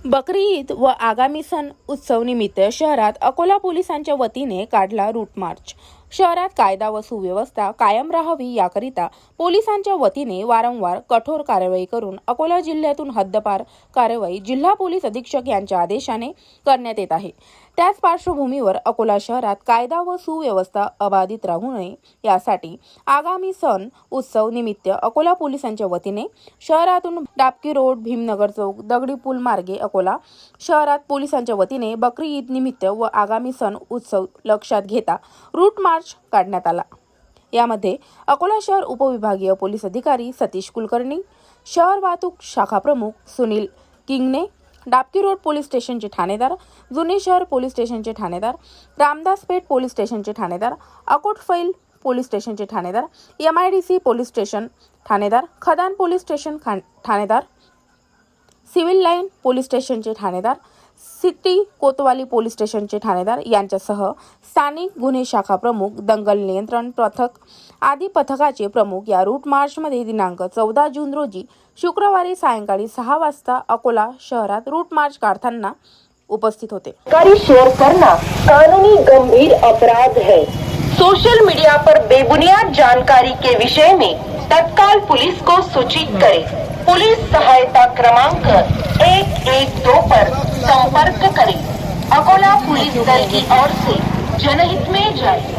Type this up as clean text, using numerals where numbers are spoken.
बकरी ईद व आगामी सण उत्सव निमित्त शहरात अकोला पोलिसांच्या वतीने काढला रूट मार्च। शहरात कायदा व सुव्यवस्था कायम राहावी याकरिता पोलिसांच्या वतीने वारंवार कठोर कारवाई करून अकोला जिल्ह्यातून हद्दपार कारवाई जिल्हा पोलीस अधीक्षक यांच्या आदेशाने करण्यात येत आहे। त्याच पार्श्वभूमीवर अकोला शहरात कायदा व सुव्यवस्था अबाधित राहू नये यासाठी आगामी सण उत्सव निमित्त अकोला पोलिसांच्या वतीने शहरातून डाबकी रोड, भीमनगर चौक, दगडी पूल मार्गे अकोला शहरात पोलिसांच्या वतीने बकरी ईद निमित्त व आगामी सण उत्सव लक्षात घेता रूट मार्च काढण्यात आला। यामध्ये अकोला शहर उपविभागीय पोलीस अधिकारी सतीश कुलकर्णी, शहर वाहतूक शाखा प्रमुख सुनील किंगणे, डाबकी रोड पोलीस स्टेशनचे ठाणेदार, जुने शहर पोलीस स्टेशनचे ठाणेदार, रामदासपेठ पोलीस स्टेशनचे ठाणेदार, अकोटफैल पोलीस स्टेशनचे ठाणेदार, MIDC पोलीस स्टेशन ठाणेदार, खदान पोलीस स्टेशन ठाणेदार, सिव्हिल लाईन पोलीस स्टेशनचे ठाणेदार, सिटी कोतवाली पोलीस स्टेशनचे ठाणेदार यांच्यासह स्थानिक गुन्हे शाखा प्रमुख, दंगल नियंत्रण पथक आदी पथकाचे प्रमुख या रूट मार्चमध्ये दिनांक 14 जून रोजी शुक्रवारी सायंकाळी 6 वाजता अकोला शहरात रूट मार्च काढताना उपस्थित होते। शेयर करना कानूनी गंभीर अपराध है। सोशल मीडिया पर बेबुनियाद जानकारी के विषय में तत्काल पुलिस को सूचित करें। पुलिस सहायता क्रमांक 112 पर संपर्क करें। अकोला पुलिस दल की ओर से जनहित में जारी।